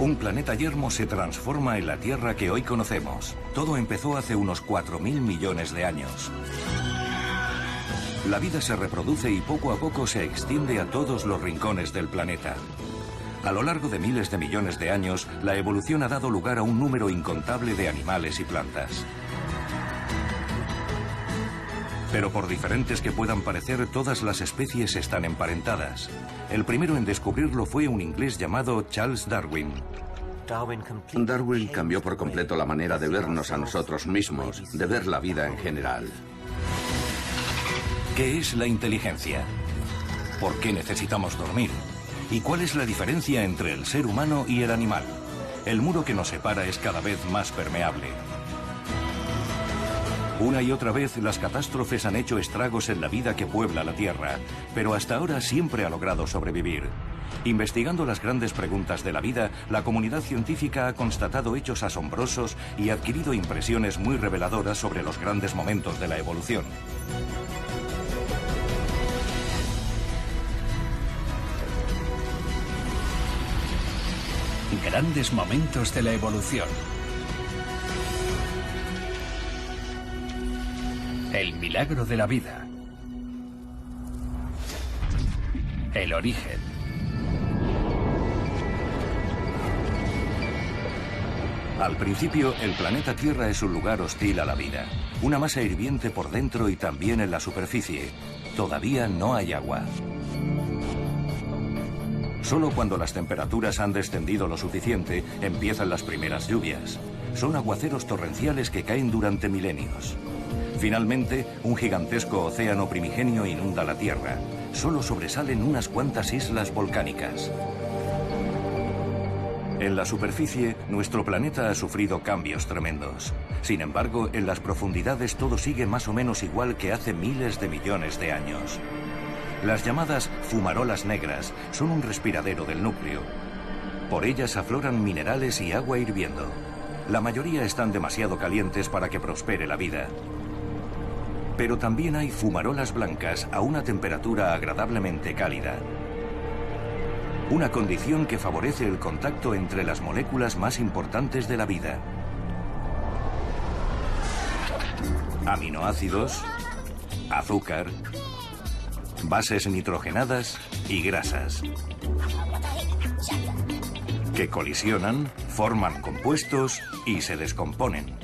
Un planeta yermo se transforma en la Tierra que hoy conocemos. Todo empezó hace unos 4.000 millones de años. La vida se reproduce y poco a poco se extiende a todos los rincones del planeta. A lo largo de miles de millones de años, la evolución ha dado lugar a un número incontable de animales y plantas. Pero por diferentes que puedan parecer, todas las especies están emparentadas. El primero en descubrirlo fue un inglés llamado Charles Darwin. Darwin cambió por completo la manera de vernos a nosotros mismos, de ver la vida en general. ¿Qué es la inteligencia? ¿Por qué necesitamos dormir? ¿Y cuál es la diferencia entre el ser humano y el animal? El muro que nos separa es cada vez más permeable. Una y otra vez las catástrofes han hecho estragos en la vida que puebla la Tierra, pero hasta ahora siempre ha logrado sobrevivir. Investigando las grandes preguntas de la vida, la comunidad científica ha constatado hechos asombrosos y adquirido impresiones muy reveladoras sobre los grandes momentos de la evolución. Grandes momentos de la evolución. El milagro de la vida. El origen. Al principio, el planeta Tierra es un lugar hostil a la vida. Una masa hirviente por dentro y también en la superficie. Todavía no hay agua. Solo cuando las temperaturas han descendido lo suficiente, empiezan las primeras lluvias. Son aguaceros torrenciales que caen durante milenios. Finalmente, un gigantesco océano primigenio inunda la Tierra. Solo sobresalen unas cuantas islas volcánicas. En la superficie, nuestro planeta ha sufrido cambios tremendos. Sin embargo, en las profundidades todo sigue más o menos igual que hace miles de millones de años. Las llamadas fumarolas negras son un respiradero del núcleo. Por ellas afloran minerales y agua hirviendo. La mayoría están demasiado calientes para que prospere la vida. Pero también hay fumarolas blancas a una temperatura agradablemente cálida. Una condición que favorece el contacto entre las moléculas más importantes de la vida. Aminoácidos, azúcar, bases nitrogenadas y grasas, que colisionan, forman compuestos y se descomponen.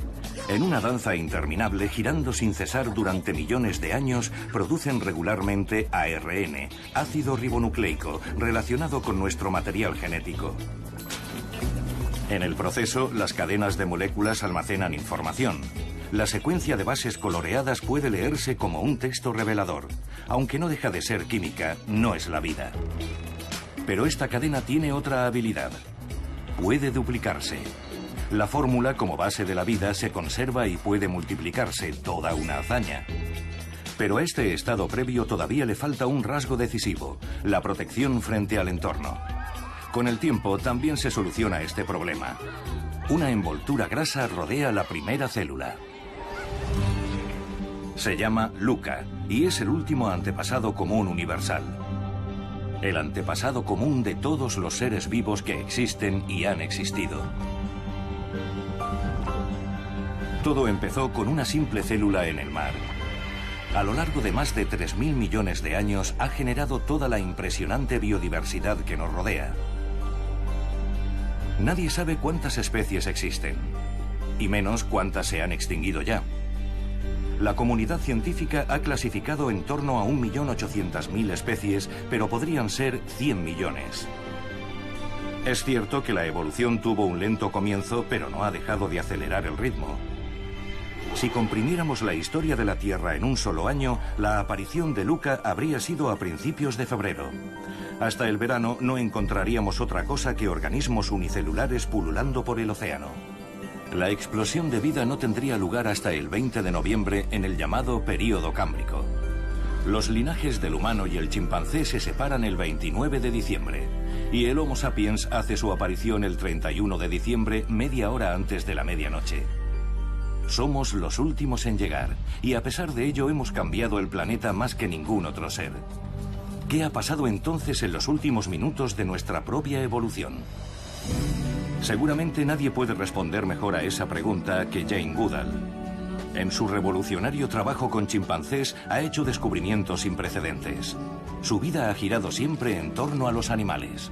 En una danza interminable, girando sin cesar durante millones de años, producen regularmente ARN, ácido ribonucleico, relacionado con nuestro material genético. En el proceso, las cadenas de moléculas almacenan información. La secuencia de bases coloreadas puede leerse como un texto revelador. Aunque no deja de ser química, no es la vida. Pero esta cadena tiene otra habilidad. Puede duplicarse. La fórmula como base de la vida se conserva y puede multiplicarse, toda una hazaña. Pero a este estado previo todavía le falta un rasgo decisivo, la protección frente al entorno. Con el tiempo también se soluciona este problema. Una envoltura grasa rodea la primera célula. Se llama LUCA y es el último antepasado común universal. El antepasado común de todos los seres vivos que existen y han existido. Todo empezó con una simple célula en el mar. A lo largo de más de 3.000 millones de años ha generado toda la impresionante biodiversidad que nos rodea. Nadie sabe cuántas especies existen, y menos cuántas se han extinguido ya. La comunidad científica ha clasificado en torno a 1.800.000 especies, pero podrían ser 100 millones. Es cierto que la evolución tuvo un lento comienzo, pero no ha dejado de acelerar el ritmo. Si comprimiéramos la historia de la Tierra en un solo año, la aparición de LUCA habría sido a principios de febrero. Hasta el verano no encontraríamos otra cosa que organismos unicelulares pululando por el océano. La explosión de vida no tendría lugar hasta el 20 de noviembre en el llamado período cámbrico. Los linajes del humano y el chimpancé se separan el 29 de diciembre y el Homo sapiens hace su aparición el 31 de diciembre, media hora antes de la medianoche. Somos los últimos en llegar y a pesar de ello hemos cambiado el planeta más que ningún otro ser. ¿Qué ha pasado entonces en los últimos minutos de nuestra propia evolución? Seguramente nadie puede responder mejor a esa pregunta que Jane Goodall. En su revolucionario trabajo con chimpancés ha hecho descubrimientos sin precedentes. Su vida ha girado siempre en torno a los animales.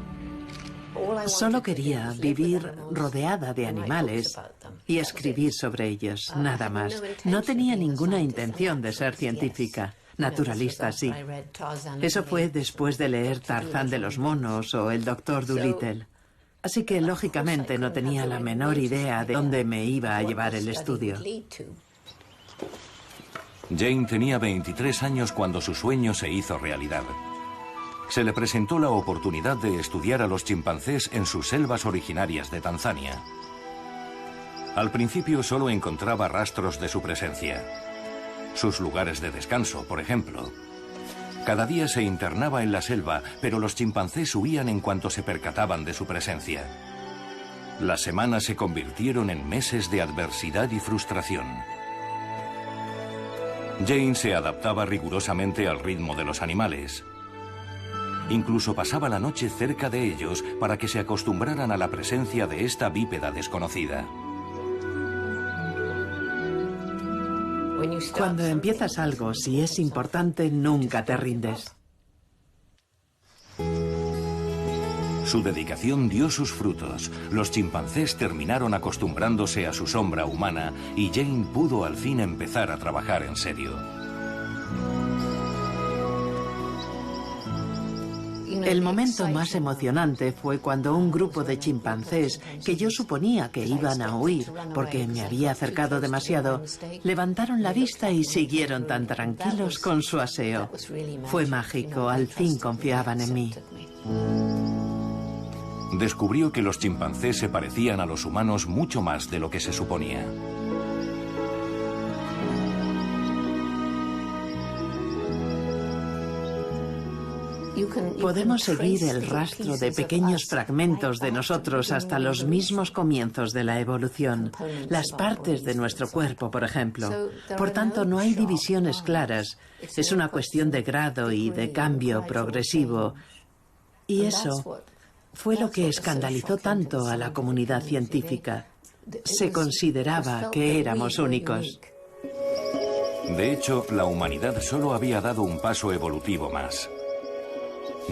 Solo quería vivir rodeada de animales y escribir sobre ellos, nada más. No tenía ninguna intención de ser científica. Naturalista, sí. Eso fue después de leer Tarzán de los monos o El Doctor Dolittle. Así que, lógicamente, no tenía la menor idea de dónde me iba a llevar el estudio. Jane tenía 23 años cuando su sueño se hizo realidad. Se le presentó la oportunidad de estudiar a los chimpancés en sus selvas originarias de Tanzania. Al principio solo encontraba rastros de su presencia. Sus lugares de descanso, por ejemplo. Cada día se internaba en la selva, pero los chimpancés huían en cuanto se percataban de su presencia. Las semanas se convirtieron en meses de adversidad y frustración. Jane se adaptaba rigurosamente al ritmo de los animales. Incluso pasaba la noche cerca de ellos para que se acostumbraran a la presencia de esta bípeda desconocida. Cuando empiezas algo, si es importante, nunca te rindes. Su dedicación dio sus frutos. Los chimpancés terminaron acostumbrándose a su sombra humana y Jane pudo al fin empezar a trabajar en serio. El momento más emocionante fue cuando un grupo de chimpancés, que yo suponía que iban a huir porque me había acercado demasiado, levantaron la vista y siguieron tan tranquilos con su aseo. Fue mágico, al fin confiaban en mí. Descubrió que los chimpancés se parecían a los humanos mucho más de lo que se suponía. Podemos seguir el rastro de pequeños fragmentos de nosotros hasta los mismos comienzos de la evolución, las partes de nuestro cuerpo, por ejemplo. Por tanto, no hay divisiones claras. Es una cuestión de grado y de cambio progresivo. Y eso fue lo que escandalizó tanto a la comunidad científica. Se consideraba que éramos únicos. De hecho, la humanidad solo había dado un paso evolutivo más.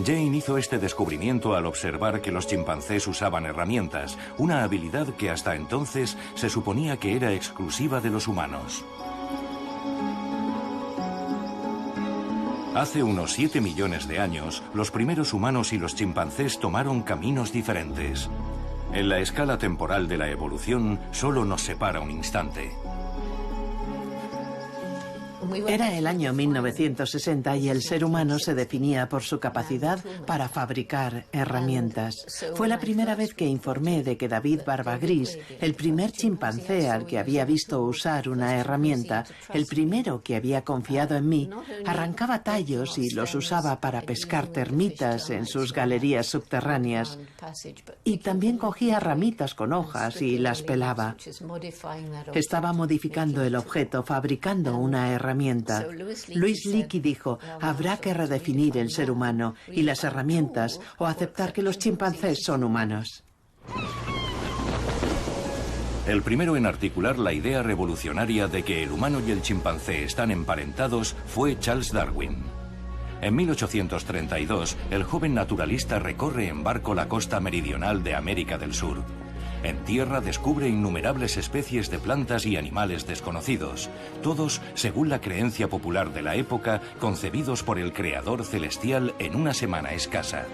Jane hizo este descubrimiento al observar que los chimpancés usaban herramientas, una habilidad que hasta entonces se suponía que era exclusiva de los humanos. Hace unos 7 millones de años, los primeros humanos y los chimpancés tomaron caminos diferentes. En la escala temporal de la evolución, solo nos separa un instante. Era el año 1960 y el ser humano se definía por su capacidad para fabricar herramientas. Fue la primera vez que informé de que David Barbagris, el primer chimpancé al que había visto usar una herramienta, el primero que había confiado en mí, arrancaba tallos y los usaba para pescar termitas en sus galerías subterráneas. Y también cogía ramitas con hojas y las pelaba. Estaba modificando el objeto, fabricando una herramienta. Louis Leakey dijo, habrá que redefinir el ser humano y las herramientas o aceptar que los chimpancés son humanos. El primero en articular la idea revolucionaria de que el humano y el chimpancé están emparentados fue Charles Darwin. En 1832, el joven naturalista recorre en barco la costa meridional de América del Sur. En tierra descubre innumerables especies de plantas y animales desconocidos, todos, según la creencia popular de la época, concebidos por el Creador celestial en una semana escasa.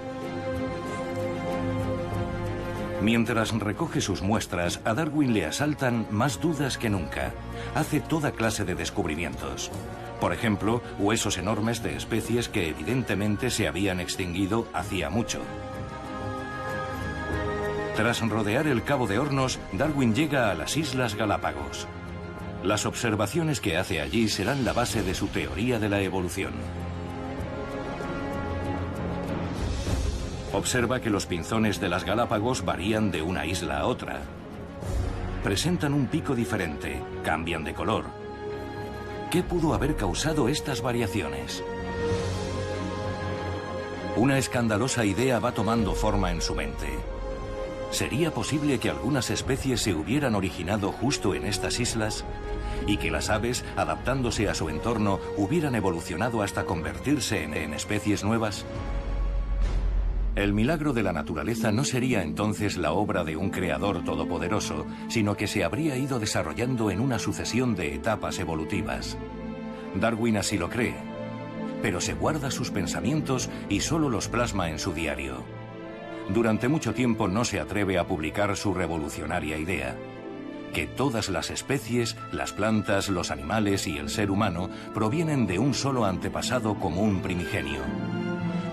Mientras recoge sus muestras, a Darwin le asaltan más dudas que nunca. Hace toda clase de descubrimientos. Por ejemplo, huesos enormes de especies que evidentemente se habían extinguido hacía mucho. Tras rodear el Cabo de Hornos, Darwin llega a las Islas Galápagos. Las observaciones que hace allí serán la base de su teoría de la evolución. Observa que los pinzones de las Galápagos varían de una isla a otra. Presentan un pico diferente, cambian de color. ¿Qué pudo haber causado estas variaciones? Una escandalosa idea va tomando forma en su mente. ¿Sería posible que algunas especies se hubieran originado justo en estas islas? ¿Y que las aves, adaptándose a su entorno, hubieran evolucionado hasta convertirse en especies nuevas? El milagro de la naturaleza no sería entonces la obra de un creador todopoderoso, sino que se habría ido desarrollando en una sucesión de etapas evolutivas. Darwin así lo cree, pero se guarda sus pensamientos y solo los plasma en su diario. Durante mucho tiempo no se atreve a publicar su revolucionaria idea: que todas las especies, las plantas, los animales y el ser humano provienen de un solo antepasado común primigenio.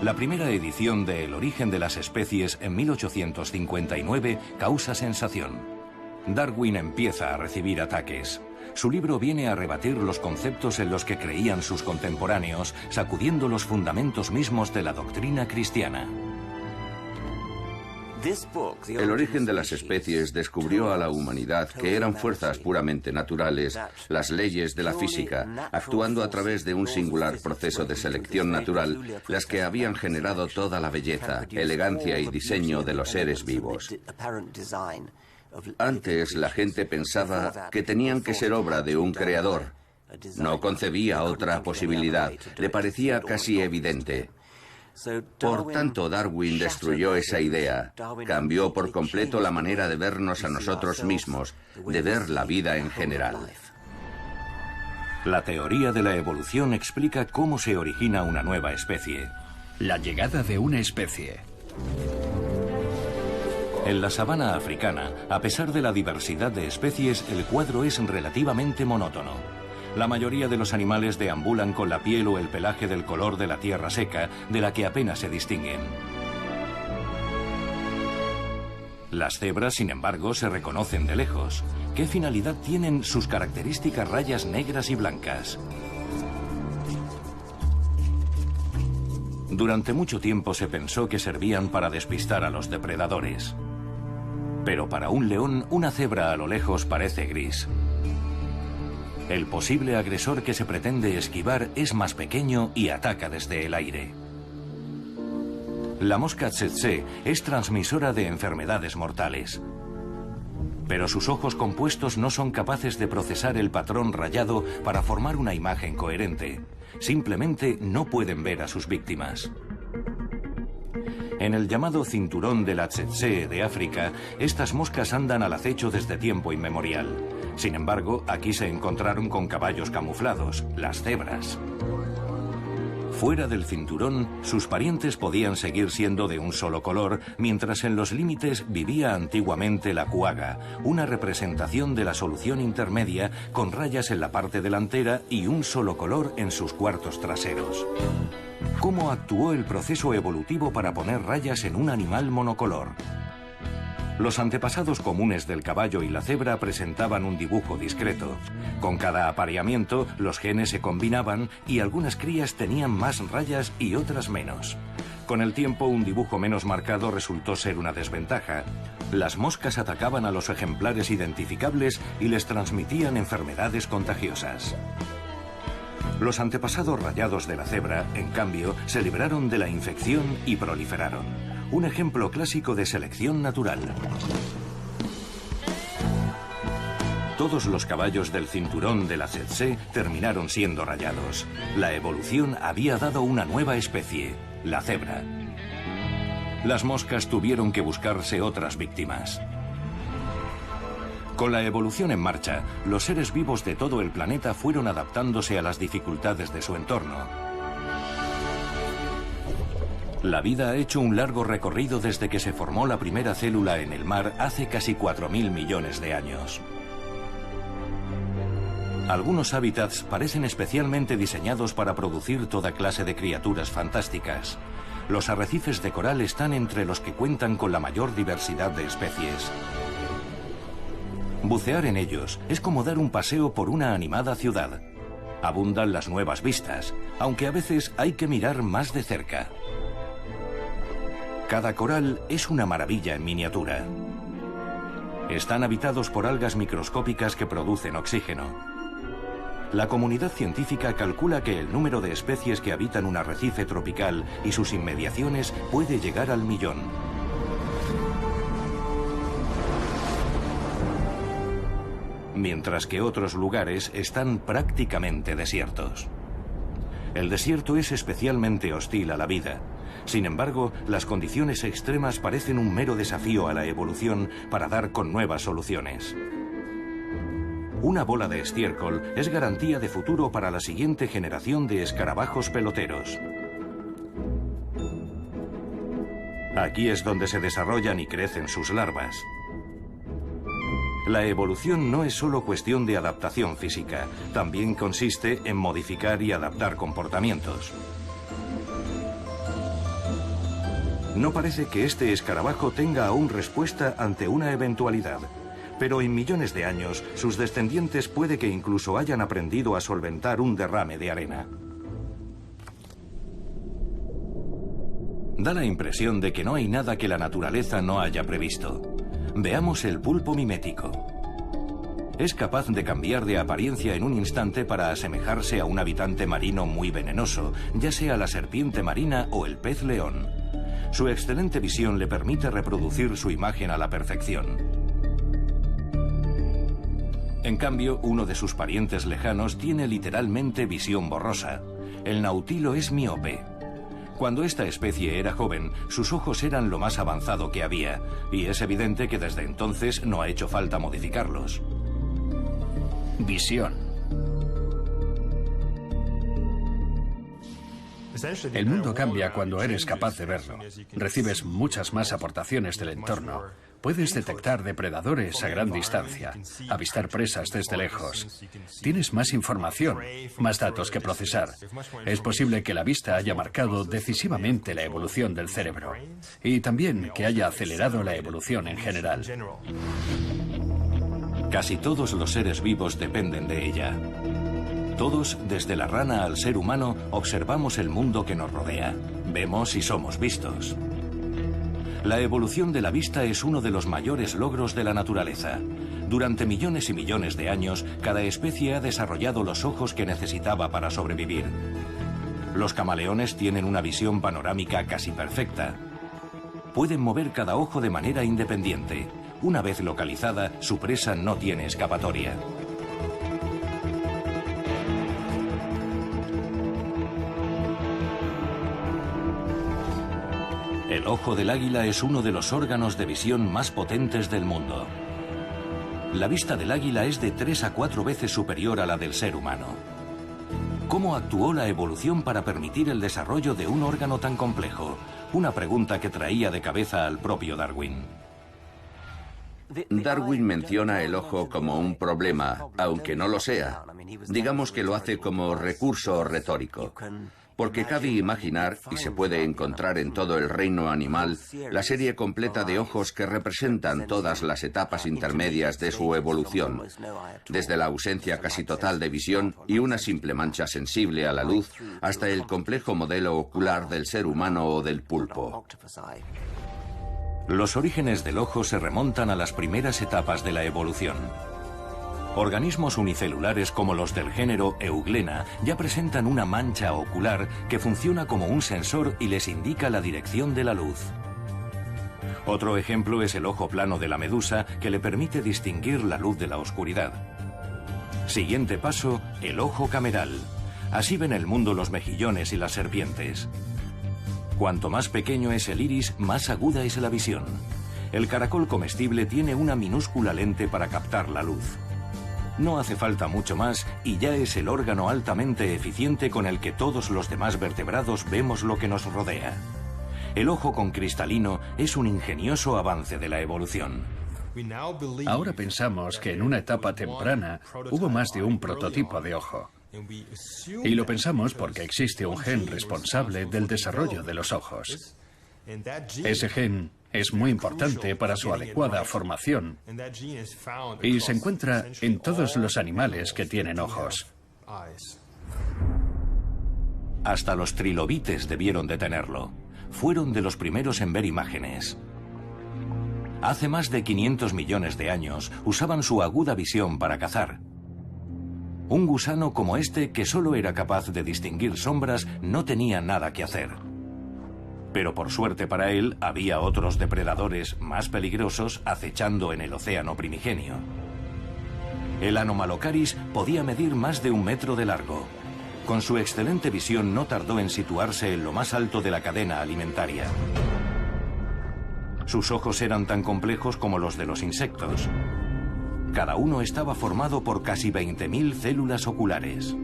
La primera edición de El origen de las especies en 1859 causa sensación. Darwin empieza a recibir ataques. Su libro viene a rebatir los conceptos en los que creían sus contemporáneos, sacudiendo los fundamentos mismos de la doctrina cristiana. El origen de las especies descubrió a la humanidad que eran fuerzas puramente naturales, las leyes de la física, actuando a través de un singular proceso de selección natural, las que habían generado toda la belleza, elegancia y diseño de los seres vivos. Antes la gente pensaba que tenían que ser obra de un creador. No concebía otra posibilidad, le parecía casi evidente. Por tanto, Darwin destruyó esa idea, cambió por completo la manera de vernos a nosotros mismos, de ver la vida en general. La teoría de la evolución explica cómo se origina una nueva especie. La llegada de una especie. En la sabana africana, a pesar de la diversidad de especies, el cuadro es relativamente monótono. La mayoría de los animales deambulan con la piel o el pelaje del color de la tierra seca, de la que apenas se distinguen. Las cebras, sin embargo, se reconocen de lejos. ¿Qué finalidad tienen sus características rayas negras y blancas? Durante mucho tiempo se pensó que servían para despistar a los depredadores. Pero para un león, una cebra a lo lejos parece gris. El posible agresor que se pretende esquivar es más pequeño y ataca desde el aire. La mosca tsetse es transmisora de enfermedades mortales. Pero sus ojos compuestos no son capaces de procesar el patrón rayado para formar una imagen coherente. Simplemente no pueden ver a sus víctimas. En el llamado cinturón de la tsetse de África, estas moscas andan al acecho desde tiempo inmemorial. Sin embargo, aquí se encontraron con caballos camuflados, las cebras. Fuera del cinturón, sus parientes podían seguir siendo de un solo color, mientras en los límites vivía antiguamente la cuaga, una representación de la solución intermedia con rayas en la parte delantera y un solo color en sus cuartos traseros. ¿Cómo actuó el proceso evolutivo para poner rayas en un animal monocolor? Los antepasados comunes del caballo y la cebra presentaban un dibujo discreto. Con cada apareamiento, los genes se combinaban y algunas crías tenían más rayas y otras menos. Con el tiempo, un dibujo menos marcado resultó ser una desventaja. Las moscas atacaban a los ejemplares identificables y les transmitían enfermedades contagiosas. Los antepasados rayados de la cebra, en cambio, se libraron de la infección y proliferaron. Un ejemplo clásico de selección natural. Todos los caballos del cinturón de la tsetse terminaron siendo rayados. La evolución había dado una nueva especie, la cebra. Las moscas tuvieron que buscarse otras víctimas. Con la evolución en marcha, los seres vivos de todo el planeta fueron adaptándose a las dificultades de su entorno. La vida ha hecho un largo recorrido desde que se formó la primera célula en el mar hace casi 4.000 millones de años. Algunos hábitats parecen especialmente diseñados para producir toda clase de criaturas fantásticas. Los arrecifes de coral están entre los que cuentan con la mayor diversidad de especies. Bucear en ellos es como dar un paseo por una animada ciudad. Abundan las nuevas vistas, aunque a veces hay que mirar más de cerca. Cada coral es una maravilla en miniatura. Están habitados por algas microscópicas que producen oxígeno. La comunidad científica calcula que el número de especies que habitan un arrecife tropical y sus inmediaciones puede llegar al 1.000.000. mientras que otros lugares están prácticamente desiertos. El desierto es especialmente hostil a la vida. Sin embargo, las condiciones extremas parecen un mero desafío a la evolución para dar con nuevas soluciones. Una bola de estiércol es garantía de futuro para la siguiente generación de escarabajos peloteros. Aquí es donde se desarrollan y crecen sus larvas. La evolución no es solo cuestión de adaptación física, también consiste en modificar y adaptar comportamientos. No parece que este escarabajo tenga aún respuesta ante una eventualidad, pero en millones de años sus descendientes puede que incluso hayan aprendido a solventar un derrame de arena. Da la impresión de que no hay nada que la naturaleza no haya previsto. Veamos el pulpo mimético. Es capaz de cambiar de apariencia en un instante para asemejarse a un habitante marino muy venenoso, ya sea la serpiente marina o el pez león. Su excelente visión le permite reproducir su imagen a la perfección. En cambio, uno de sus parientes lejanos tiene literalmente visión borrosa. El nautilo es miope. Cuando esta especie era joven, sus ojos eran lo más avanzado que había, y es evidente que desde entonces no ha hecho falta modificarlos. Visión. El mundo cambia cuando eres capaz de verlo. Recibes muchas más aportaciones del entorno. Puedes detectar depredadores a gran distancia, avistar presas desde lejos. Tienes más información, más datos que procesar. Es posible que la vista haya marcado decisivamente la evolución del cerebro y también que haya acelerado la evolución en general. Casi todos los seres vivos dependen de ella. Todos, desde la rana al ser humano, observamos el mundo que nos rodea. Vemos y somos vistos. La evolución de la vista es uno de los mayores logros de la naturaleza. Durante millones y millones de años, cada especie ha desarrollado los ojos que necesitaba para sobrevivir. Los camaleones tienen una visión panorámica casi perfecta. Pueden mover cada ojo de manera independiente. Una vez localizada, su presa no tiene escapatoria. El ojo del águila es uno de los órganos de visión más potentes del mundo. La vista del águila es de 3 a 4 veces superior a la del ser humano. ¿Cómo actuó la evolución para permitir el desarrollo de un órgano tan complejo? Una pregunta que traía de cabeza al propio Darwin. Darwin menciona el ojo como un problema, aunque no lo sea. Digamos que lo hace como recurso retórico. Porque cabe imaginar, y se puede encontrar en todo el reino animal, la serie completa de ojos que representan todas las etapas intermedias de su evolución, desde la ausencia casi total de visión y una simple mancha sensible a la luz, hasta el complejo modelo ocular del ser humano o del pulpo. Los orígenes del ojo se remontan a las primeras etapas de la evolución. Organismos unicelulares como los del género Euglena ya presentan una mancha ocular que funciona como un sensor y les indica la dirección de la luz. Otro ejemplo es el ojo plano de la medusa, que le permite distinguir la luz de la oscuridad. Siguiente paso, el ojo cameral. Así ven el mundo los mejillones y las serpientes. Cuanto más pequeño es el iris, más aguda es la visión. El caracol comestible tiene una minúscula lente para captar la luz. No hace falta mucho más y ya es el órgano altamente eficiente con el que todos los demás vertebrados vemos lo que nos rodea. El ojo con cristalino es un ingenioso avance de la evolución. Ahora pensamos que en una etapa temprana hubo más de un prototipo de ojo. Y lo pensamos porque existe un gen responsable del desarrollo de los ojos. Ese gen es muy importante para su adecuada formación y se encuentra en todos los animales que tienen ojos. Hasta los trilobites debieron de tenerlo. Fueron de los primeros en ver imágenes. Hace más de 500 millones de años usaban su aguda visión para cazar. Un gusano como este, que solo era capaz de distinguir sombras, no tenía nada que hacer. Pero por suerte para él, había otros depredadores más peligrosos acechando en el océano primigenio. El Anomalocaris podía medir más de 1 metro de largo. Con su excelente visión no tardó en situarse en lo más alto de la cadena alimentaria. Sus ojos eran tan complejos como los de los insectos. Cada uno estaba formado por casi 20.000 células oculares.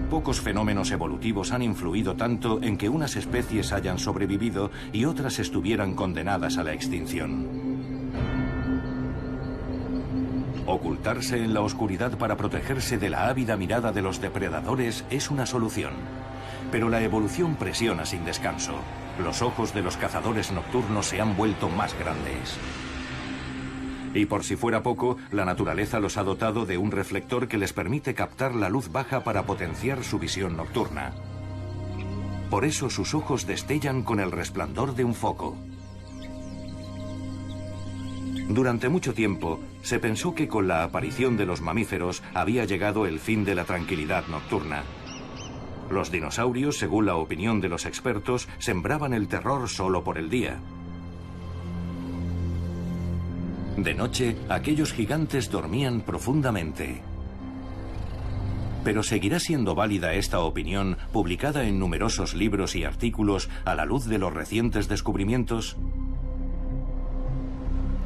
Pocos fenómenos evolutivos han influido tanto en que unas especies hayan sobrevivido y otras estuvieran condenadas a la extinción. Ocultarse en la oscuridad para protegerse de la ávida mirada de los depredadores es una solución. Pero la evolución presiona sin descanso. Los ojos de los cazadores nocturnos se han vuelto más grandes. Y por si fuera poco, la naturaleza los ha dotado de un reflector que les permite captar la luz baja para potenciar su visión nocturna. Por eso sus ojos destellan con el resplandor de un foco. Durante mucho tiempo, se pensó que con la aparición de los mamíferos había llegado el fin de la tranquilidad nocturna. Los dinosaurios, según la opinión de los expertos, sembraban el terror solo por el día. De noche, aquellos gigantes dormían profundamente. Pero ¿seguirá siendo válida esta opinión, publicada en numerosos libros y artículos, a la luz de los recientes descubrimientos?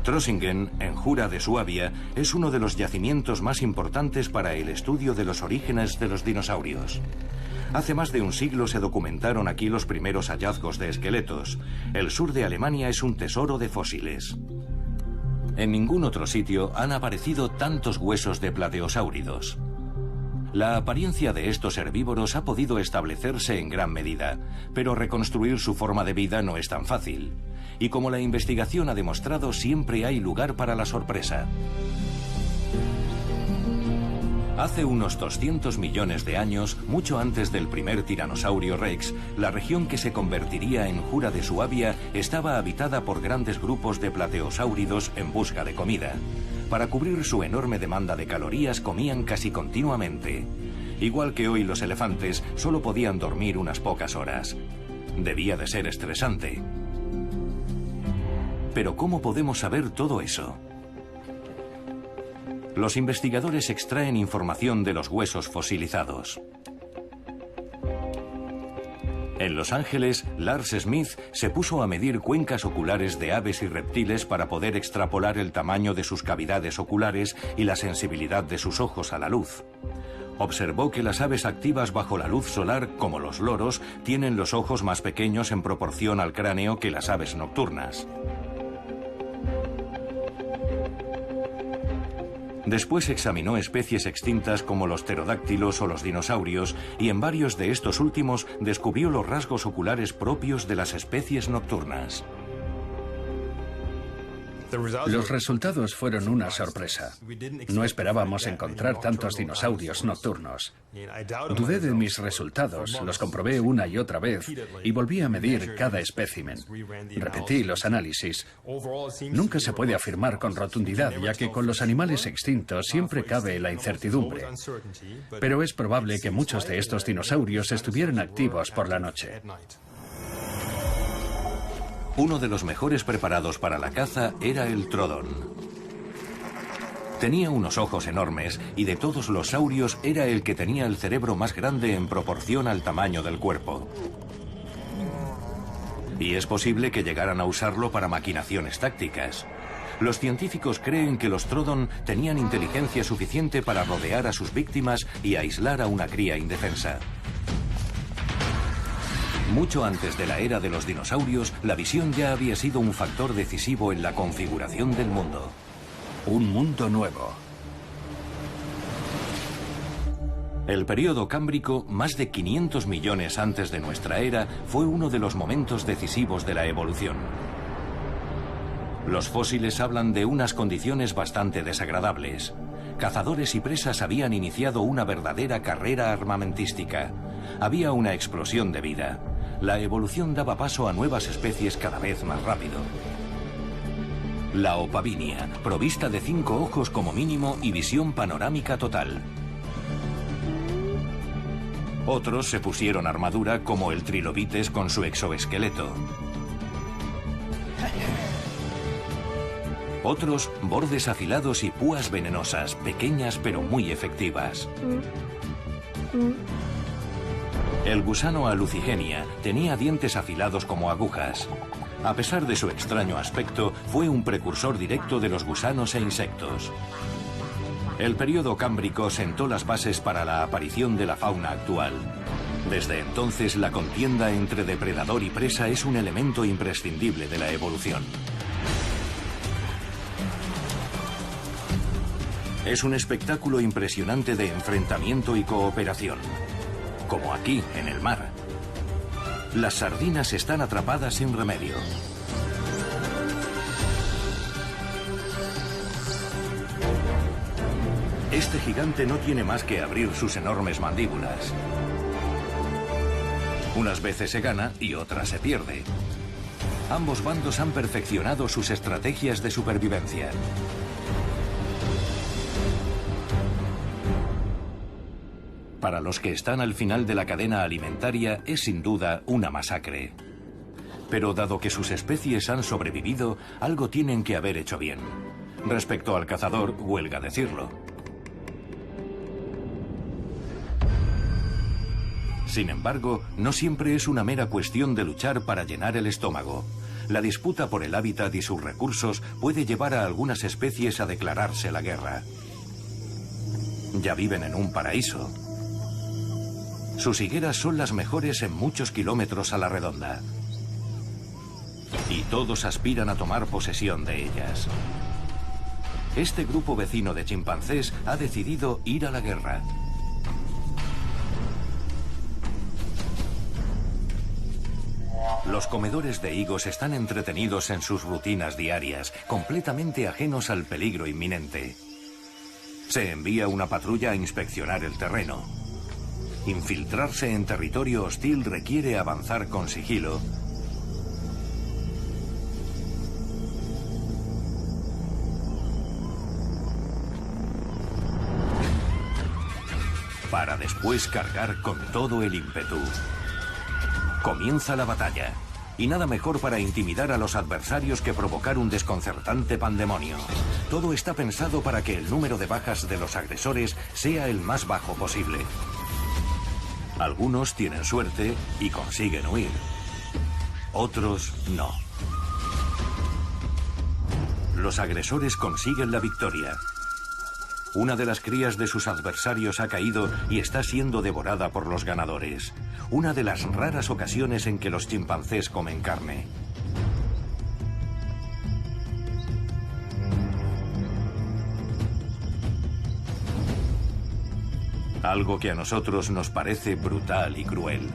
Trossingen, en Jura de Suabia, es uno de los yacimientos más importantes para el estudio de los orígenes de los dinosaurios. Hace más de un siglo se documentaron aquí los primeros hallazgos de esqueletos. El sur de Alemania es un tesoro de fósiles. En ningún otro sitio han aparecido tantos huesos de plateosáuridos. La apariencia de estos herbívoros ha podido establecerse en gran medida, pero reconstruir su forma de vida no es tan fácil. Y como la investigación ha demostrado, siempre hay lugar para la sorpresa. Hace unos 200 millones de años, mucho antes del primer tiranosaurio Rex, la región que se convertiría en Jura de Suabia estaba habitada por grandes grupos de plateosáuridos en busca de comida. Para cubrir su enorme demanda de calorías comían casi continuamente. Igual que hoy los elefantes, solo podían dormir unas pocas horas. Debía de ser estresante. Pero ¿cómo podemos saber todo eso? Los investigadores extraen información de los huesos fosilizados. En Los Ángeles, Lars Smith se puso a medir cuencas oculares de aves y reptiles para poder extrapolar el tamaño de sus cavidades oculares y la sensibilidad de sus ojos a la luz. Observó que las aves activas bajo la luz solar, como los loros, tienen los ojos más pequeños en proporción al cráneo que las aves nocturnas. Después examinó especies extintas como los pterodáctilos o los dinosaurios y en varios de estos últimos descubrió los rasgos oculares propios de las especies nocturnas. Los resultados fueron una sorpresa. No esperábamos encontrar tantos dinosaurios nocturnos. Dudé de mis resultados, los comprobé una y otra vez y volví a medir cada espécimen. Repetí los análisis. Nunca se puede afirmar con rotundidad, ya que con los animales extintos siempre cabe la incertidumbre. Pero es probable que muchos de estos dinosaurios estuvieran activos por la noche. Uno de los mejores preparados para la caza era el trodón. Tenía unos ojos enormes y de todos los saurios era el que tenía el cerebro más grande en proporción al tamaño del cuerpo. Y es posible que llegaran a usarlo para maquinaciones tácticas. Los científicos creen que los trodón tenían inteligencia suficiente para rodear a sus víctimas y aislar a una cría indefensa. Mucho antes de la era de los dinosaurios, la visión ya había sido un factor decisivo en la configuración del mundo. Un mundo nuevo. El período cámbrico, más de 500 millones antes de nuestra era, fue uno de los momentos decisivos de la evolución. Los fósiles hablan de unas condiciones bastante desagradables. Cazadores y presas habían iniciado una verdadera carrera armamentística. Había una explosión de vida. La evolución daba paso a nuevas especies cada vez más rápido. La opavinia, provista de 5 ojos como mínimo y visión panorámica total. Otros se pusieron armadura como el trilobites con su exoesqueleto. Otros, bordes afilados y púas venenosas, pequeñas pero muy efectivas. El gusano Alucigenia tenía dientes afilados como agujas. A pesar de su extraño aspecto, fue un precursor directo de los gusanos e insectos. El período cámbrico sentó las bases para la aparición de la fauna actual. Desde entonces, la contienda entre depredador y presa es un elemento imprescindible de la evolución. Es un espectáculo impresionante de enfrentamiento y cooperación, como aquí, en el mar. Las sardinas están atrapadas sin remedio. Este gigante no tiene más que abrir sus enormes mandíbulas. Unas veces se gana y otras se pierde. Ambos bandos han perfeccionado sus estrategias de supervivencia. Para los que están al final de la cadena alimentaria es sin duda una masacre. Pero dado que sus especies han sobrevivido, algo tienen que haber hecho bien. Respecto al cazador, huelga decirlo. Sin embargo, no siempre es una mera cuestión de luchar para llenar el estómago. La disputa por el hábitat y sus recursos puede llevar a algunas especies a declararse la guerra. Ya viven en un paraíso. Sus higueras son las mejores en muchos kilómetros a la redonda. Y todos aspiran a tomar posesión de ellas. Este grupo vecino de chimpancés ha decidido ir a la guerra. Los comedores de higos están entretenidos en sus rutinas diarias, completamente ajenos al peligro inminente. Se envía una patrulla a inspeccionar el terreno. Infiltrarse en territorio hostil requiere avanzar con sigilo. Para después cargar con todo el ímpetu. Comienza la batalla. Y nada mejor para intimidar a los adversarios que provocar un desconcertante pandemonio. Todo está pensado para que el número de bajas de los agresores sea el más bajo posible. Algunos tienen suerte y consiguen huir. Otros no. Los agresores consiguen la victoria. Una de las crías de sus adversarios ha caído y está siendo devorada por los ganadores. Una de las raras ocasiones en que los chimpancés comen carne. Algo que a nosotros nos parece brutal y cruel.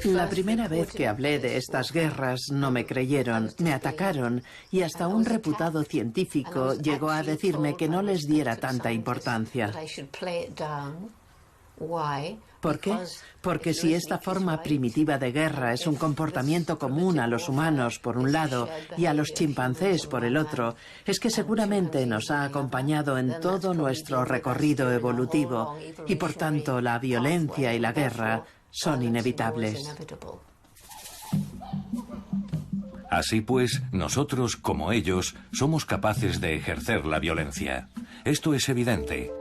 La primera vez que hablé de estas guerras no me creyeron, me atacaron y hasta un reputado científico llegó a decirme que no les diera tanta importancia. ¿Por qué? Porque si esta forma primitiva de guerra es un comportamiento común a los humanos por un lado y a los chimpancés por el otro, es que seguramente nos ha acompañado en todo nuestro recorrido evolutivo y por tanto la violencia y la guerra son inevitables. Así pues, nosotros, como ellos, somos capaces de ejercer la violencia. Esto es evidente.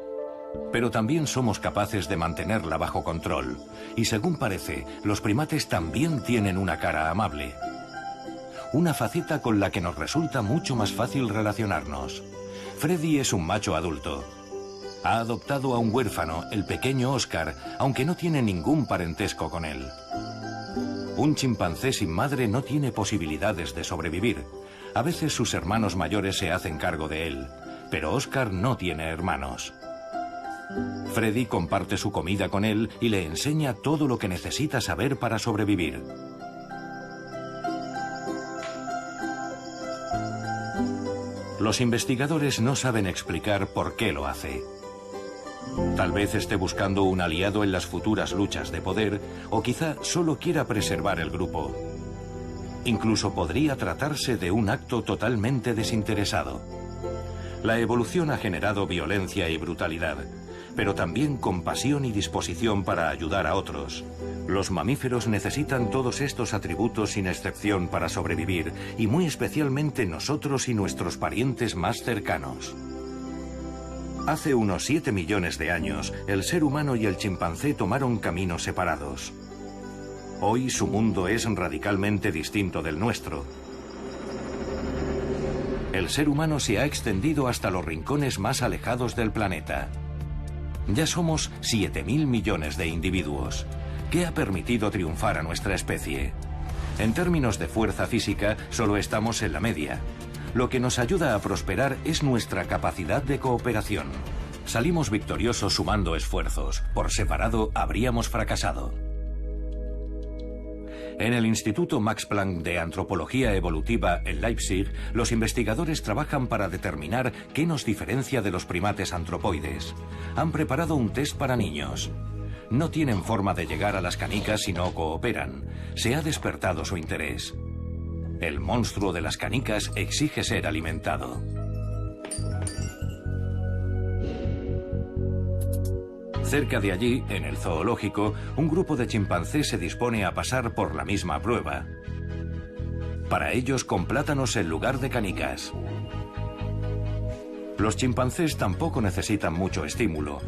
Pero también somos capaces de mantenerla bajo control. Y según parece, los primates también tienen una cara amable. Una faceta con la que nos resulta mucho más fácil relacionarnos. Freddy es un macho adulto. Ha adoptado a un huérfano, el pequeño Oscar, aunque no tiene ningún parentesco con él. Un chimpancé sin madre no tiene posibilidades de sobrevivir. A veces sus hermanos mayores se hacen cargo de él, pero Oscar no tiene hermanos. Freddy comparte su comida con él y le enseña todo lo que necesita saber para sobrevivir. Los investigadores no saben explicar por qué lo hace. Tal vez esté buscando un aliado en las futuras luchas de poder, o quizá solo quiera preservar el grupo. Incluso podría tratarse de un acto totalmente desinteresado. La evolución ha generado violencia y brutalidad, pero también compasión y disposición para ayudar a otros. Los mamíferos necesitan todos estos atributos sin excepción para sobrevivir, y muy especialmente nosotros y nuestros parientes más cercanos. Hace unos 7 millones de años, el ser humano y el chimpancé tomaron caminos separados. Hoy su mundo es radicalmente distinto del nuestro. El ser humano se ha extendido hasta los rincones más alejados del planeta. Ya somos 7.000 millones de individuos. ¿Qué ha permitido triunfar a nuestra especie? En términos de fuerza física, solo estamos en la media. Lo que nos ayuda a prosperar es nuestra capacidad de cooperación. Salimos victoriosos sumando esfuerzos. Por separado, habríamos fracasado. En el Instituto Max Planck de Antropología Evolutiva en Leipzig, los investigadores trabajan para determinar qué nos diferencia de los primates antropoides. Han preparado un test para niños. No tienen forma de llegar a las canicas si no cooperan. Se ha despertado su interés. El monstruo de las canicas exige ser alimentado. Cerca de allí, en el zoológico, un grupo de chimpancés se dispone a pasar por la misma prueba. Para ellos, con plátanos en lugar de canicas. Los chimpancés tampoco necesitan mucho estímulo.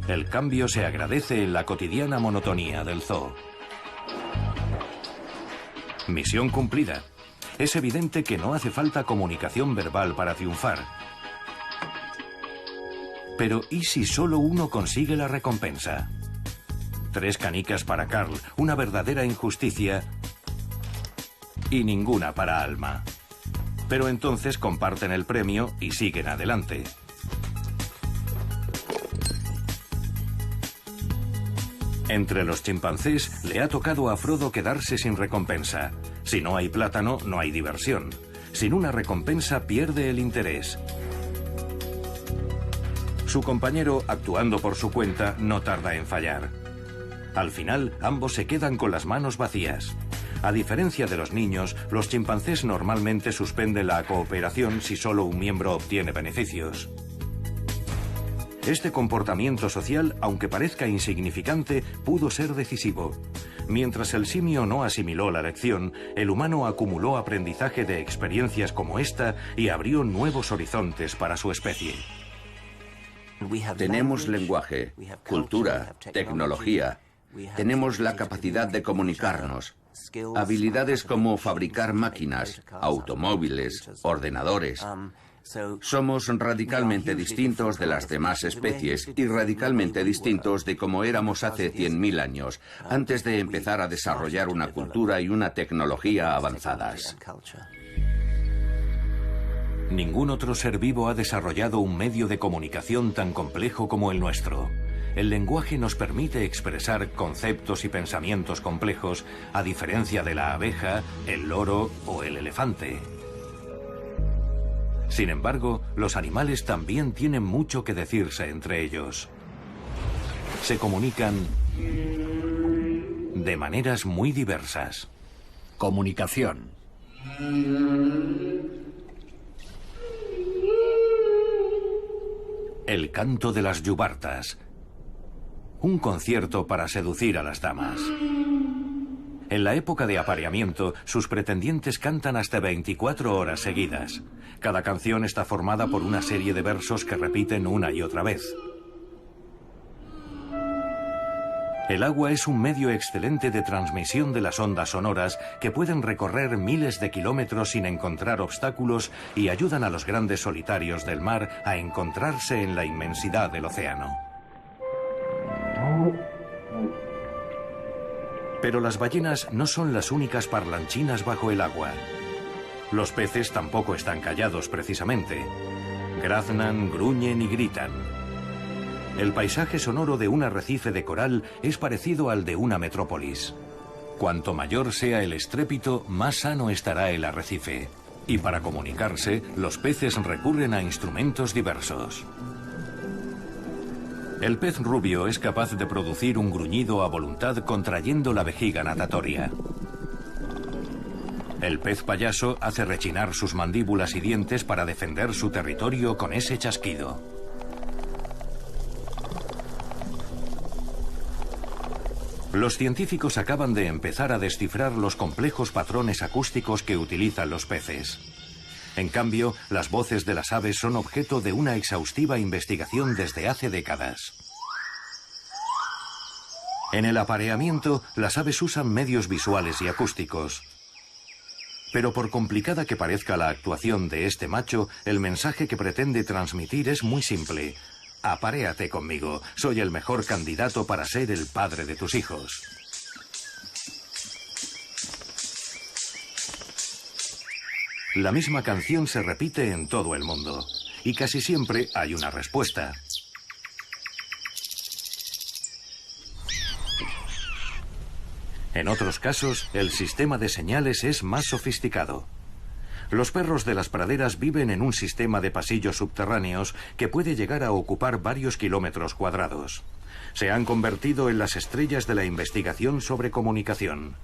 El cambio se agradece en la cotidiana monotonía del zoo. Misión cumplida. Es evidente que no hace falta comunicación verbal para triunfar. Pero ¿y si solo uno consigue la recompensa? 3 canicas para Carl, una verdadera injusticia, y ninguna para Alma. Pero entonces comparten el premio y siguen adelante. Entre los chimpancés le ha tocado a Frodo quedarse sin recompensa. Si no hay plátano, no hay diversión. Sin una recompensa pierde el interés. Su compañero, actuando por su cuenta, no tarda en fallar. Al final, ambos se quedan con las manos vacías. A diferencia de los niños, los chimpancés normalmente suspenden la cooperación si solo un miembro obtiene beneficios. Este comportamiento social, aunque parezca insignificante, pudo ser decisivo. Mientras el simio no asimiló la lección, el humano acumuló aprendizaje de experiencias como esta y abrió nuevos horizontes para su especie. Tenemos lenguaje, cultura, tecnología. Tenemos la capacidad de comunicarnos. Habilidades como fabricar máquinas, automóviles, ordenadores. Somos radicalmente distintos de las demás especies y radicalmente distintos de como éramos hace 100.000 años, antes de empezar a desarrollar una cultura y una tecnología avanzadas. Ningún otro ser vivo ha desarrollado un medio de comunicación tan complejo como el nuestro. El lenguaje nos permite expresar conceptos y pensamientos complejos, a diferencia de la abeja, el loro o el elefante. Sin embargo, los animales también tienen mucho que decirse entre ellos. Se comunican de maneras muy diversas. Comunicación. El canto de las yubartas. Un concierto para seducir a las damas. En la época de apareamiento, sus pretendientes cantan hasta 24 horas seguidas. Cada canción está formada por una serie de versos que repiten una y otra vez. El agua es un medio excelente de transmisión de las ondas sonoras que pueden recorrer miles de kilómetros sin encontrar obstáculos y ayudan a los grandes solitarios del mar a encontrarse en la inmensidad del océano. Pero las ballenas no son las únicas parlanchinas bajo el agua. Los peces tampoco están callados precisamente. Graznan, gruñen y gritan. El paisaje sonoro de un arrecife de coral es parecido al de una metrópolis. Cuanto mayor sea el estrépito, más sano estará el arrecife. Y para comunicarse, los peces recurren a instrumentos diversos. El pez rubio es capaz de producir un gruñido a voluntad contrayendo la vejiga natatoria. El pez payaso hace rechinar sus mandíbulas y dientes para defender su territorio con ese chasquido. Los científicos acaban de empezar a descifrar los complejos patrones acústicos que utilizan los peces. En cambio, las voces de las aves son objeto de una exhaustiva investigación desde hace décadas. En el apareamiento, las aves usan medios visuales y acústicos. Pero por complicada que parezca la actuación de este macho, el mensaje que pretende transmitir es muy simple. Aparéate conmigo, soy el mejor candidato para ser el padre de tus hijos. La misma canción se repite en todo el mundo, y casi siempre hay una respuesta. En otros casos, el sistema de señales es más sofisticado. Los perros de las praderas viven en un sistema de pasillos subterráneos que puede llegar a ocupar varios kilómetros cuadrados. Se han convertido en las estrellas de la investigación sobre comunicación.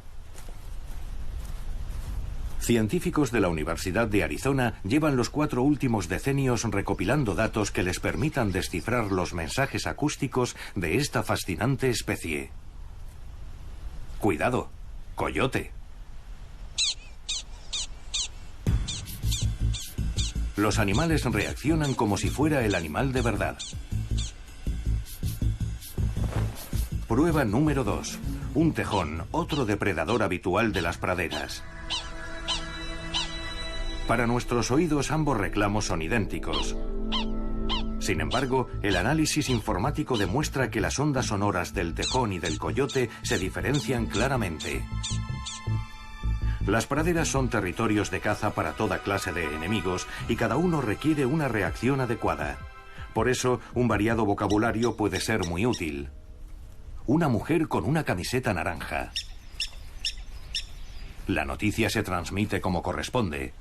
Científicos de la Universidad de Arizona llevan los 4 últimos decenios recopilando datos que les permitan descifrar los mensajes acústicos de esta fascinante especie. Cuidado, coyote. Los animales reaccionan como si fuera el animal de verdad. Prueba número 2. Un tejón, otro depredador habitual de las praderas. Para nuestros oídos ambos reclamos son idénticos. Sin embargo, el análisis informático demuestra que las ondas sonoras del tejón y del coyote se diferencian claramente. Las praderas son territorios de caza para toda clase de enemigos y cada uno requiere una reacción adecuada. Por eso, un variado vocabulario puede ser muy útil. Una mujer con una camiseta naranja. La noticia se transmite como corresponde.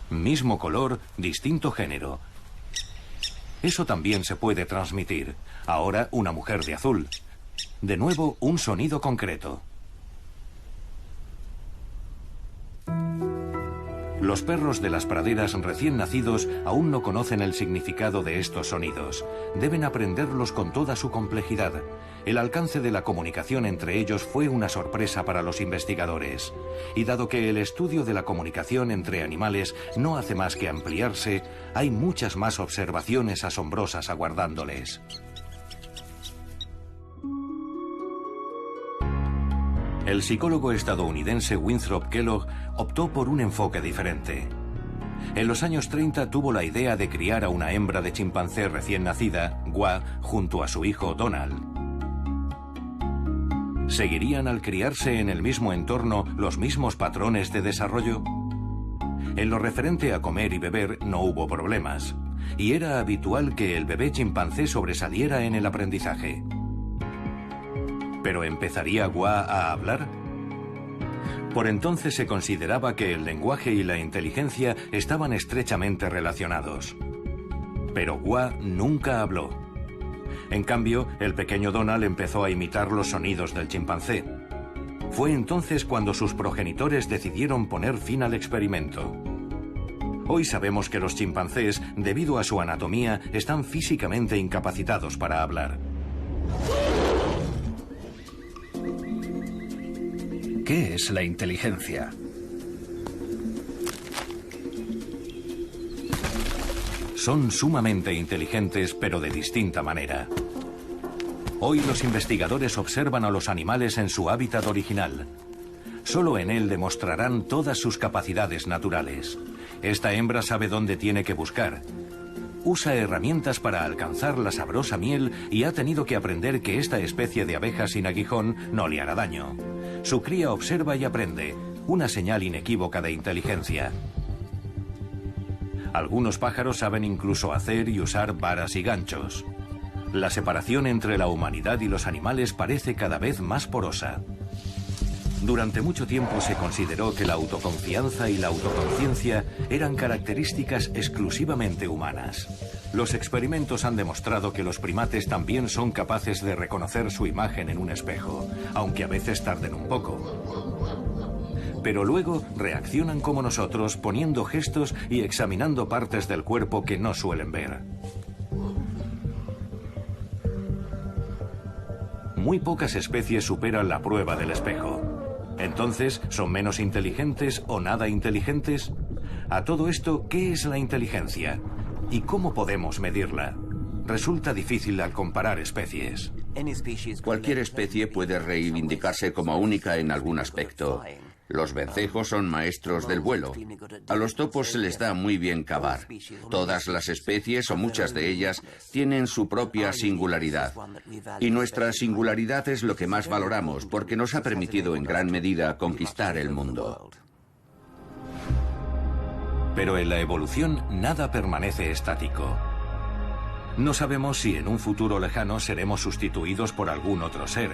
Mismo color, distinto género. Eso también se puede transmitir. Ahora una mujer de azul. De nuevo, un sonido concreto. Los perros de las praderas recién nacidos aún no conocen el significado de estos sonidos. Deben aprenderlos con toda su complejidad. El alcance de la comunicación entre ellos fue una sorpresa para los investigadores. Y dado que el estudio de la comunicación entre animales no hace más que ampliarse, hay muchas más observaciones asombrosas aguardándoles. El psicólogo estadounidense Winthrop Kellogg optó por un enfoque diferente. En los años 30 tuvo la idea de criar a una hembra de chimpancé recién nacida, Gua, junto a su hijo Donald. ¿Seguirían al criarse en el mismo entorno los mismos patrones de desarrollo? En lo referente a comer y beber no hubo problemas, y era habitual que el bebé chimpancé sobresaliera en el aprendizaje. ¿Pero empezaría Gua a hablar? Por entonces se consideraba que el lenguaje y la inteligencia estaban estrechamente relacionados. Pero Gua nunca habló. En cambio, el pequeño Donald empezó a imitar los sonidos del chimpancé. Fue entonces cuando sus progenitores decidieron poner fin al experimento. Hoy sabemos que los chimpancés, debido a su anatomía, están físicamente incapacitados para hablar. ¿Qué es la inteligencia? Son sumamente inteligentes, pero de distinta manera. Hoy los investigadores observan a los animales en su hábitat original. Solo en él demostrarán todas sus capacidades naturales. Esta hembra sabe dónde tiene que buscar. Usa herramientas para alcanzar la sabrosa miel y ha tenido que aprender que esta especie de abeja sin aguijón no le hará daño. Su cría observa y aprende, una señal inequívoca de inteligencia. Algunos pájaros saben incluso hacer y usar varas y ganchos. La separación entre la humanidad y los animales parece cada vez más porosa. Durante mucho tiempo se consideró que la autoconfianza y la autoconciencia eran características exclusivamente humanas. Los experimentos han demostrado que los primates también son capaces de reconocer su imagen en un espejo, aunque a veces tarden un poco. Pero luego reaccionan como nosotros, poniendo gestos y examinando partes del cuerpo que no suelen ver. muy pocas especies superan la prueba del espejo. Entonces, ¿son menos inteligentes o nada inteligentes? A todo esto, ¿qué es la inteligencia? ¿Y cómo podemos medirla? Resulta difícil al comparar especies. Cualquier especie puede reivindicarse como única en algún aspecto. Los vencejos son maestros del vuelo. A los topos se les da muy bien cavar. Todas las especies, o muchas de ellas, tienen su propia singularidad. Y nuestra singularidad es lo que más valoramos, porque nos ha permitido en gran medida conquistar el mundo. Pero en la evolución nada permanece estático. No sabemos si en un futuro lejano seremos sustituidos por algún otro ser.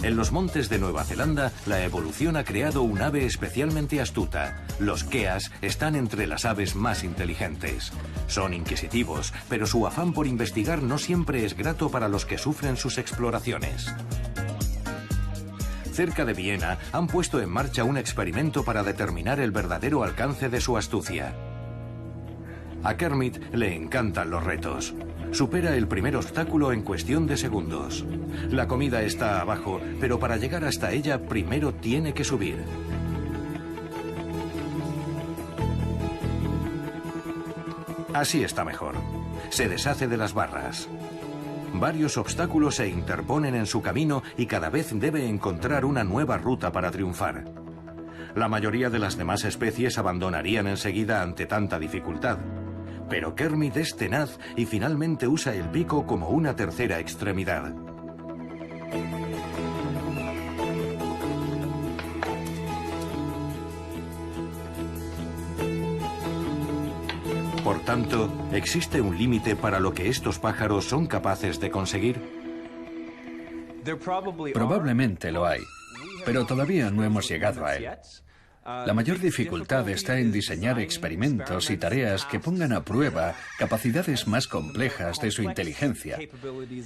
En los montes de Nueva Zelanda, la evolución ha creado un ave especialmente astuta. Los keas están entre las aves más inteligentes. Son inquisitivos, pero su afán por investigar no siempre es grato para los que sufren sus exploraciones. Cerca de Viena han puesto en marcha un experimento para determinar el verdadero alcance de su astucia. A Kermit le encantan los retos. Supera el primer obstáculo en cuestión de segundos. La comida está abajo, pero para llegar hasta ella primero tiene que subir. Así está mejor. Se deshace de las barras. Varios obstáculos se interponen en su camino y cada vez debe encontrar una nueva ruta para triunfar. La mayoría de las demás especies abandonarían enseguida ante tanta dificultad. Pero Kermit es tenaz y finalmente usa el pico como una tercera extremidad. Por tanto, ¿existe un límite para lo que estos pájaros son capaces de conseguir? Probablemente lo hay, pero todavía no hemos llegado a él. La mayor dificultad está en diseñar experimentos y tareas que pongan a prueba capacidades más complejas de su inteligencia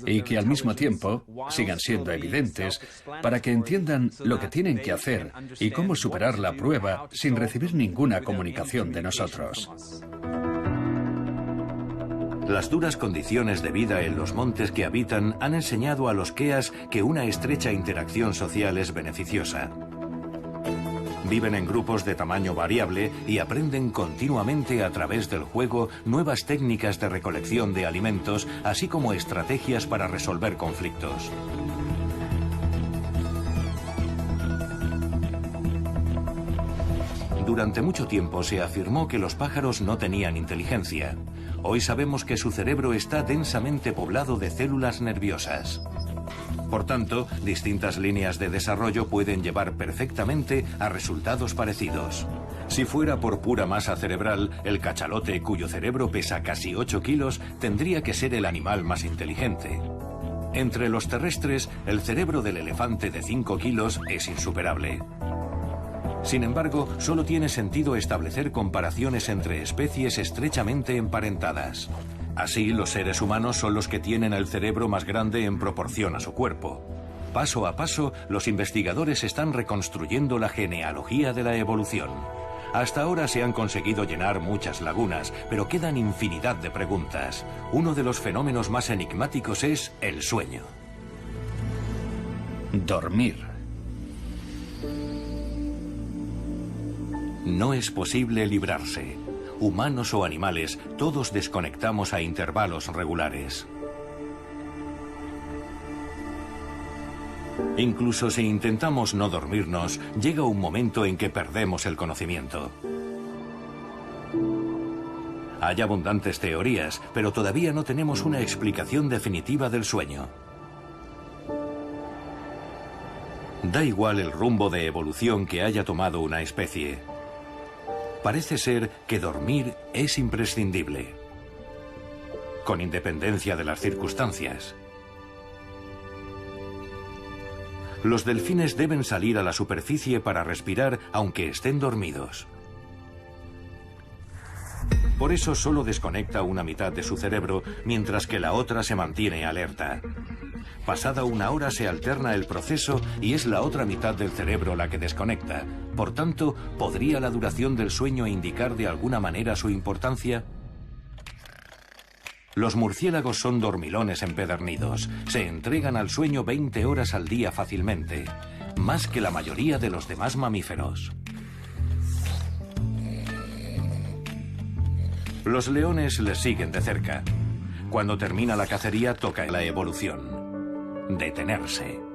y que al mismo tiempo sigan siendo evidentes para que entiendan lo que tienen que hacer y cómo superar la prueba sin recibir ninguna comunicación de nosotros. Las duras condiciones de vida en los montes que habitan han enseñado a los keas que una estrecha interacción social es beneficiosa. Viven en grupos de tamaño variable y aprenden continuamente a través del juego nuevas técnicas de recolección de alimentos, así como estrategias para resolver conflictos. Durante mucho tiempo se afirmó que los pájaros no tenían inteligencia. Hoy sabemos que su cerebro está densamente poblado de células nerviosas. Por tanto, distintas líneas de desarrollo pueden llevar perfectamente a resultados parecidos. Si fuera por pura masa cerebral, el cachalote, cuyo cerebro pesa casi 8 kilos, tendría que ser el animal más inteligente. Entre los terrestres, el cerebro del elefante de 5 kilos es insuperable. Sin embargo, solo tiene sentido establecer comparaciones entre especies estrechamente emparentadas. Así, los seres humanos son los que tienen el cerebro más grande en proporción a su cuerpo. Paso a paso, los investigadores están reconstruyendo la genealogía de la evolución. Hasta ahora se han conseguido llenar muchas lagunas, pero quedan infinidad de preguntas. Uno de los fenómenos más enigmáticos es el sueño. Dormir. No es posible librarse. Humanos o animales, todos desconectamos a intervalos regulares. Incluso si intentamos no dormirnos, llega un momento en que perdemos el conocimiento. Hay abundantes teorías, pero todavía no tenemos una explicación definitiva del sueño. Da igual el rumbo de evolución que haya tomado una especie. Parece ser que dormir es imprescindible, con independencia de las circunstancias. Los delfines deben salir a la superficie para respirar aunque estén dormidos. Por eso solo desconecta una mitad de su cerebro, mientras que la otra se mantiene alerta. Pasada una hora se alterna el proceso y es la otra mitad del cerebro la que desconecta. Por tanto, ¿podría la duración del sueño indicar de alguna manera su importancia? Los murciélagos son dormilones empedernidos. Se entregan al sueño 20 horas al día fácilmente, más que la mayoría de los demás mamíferos. Los leones les siguen de cerca. Cuando termina la cacería, toca la evolución: detenerse.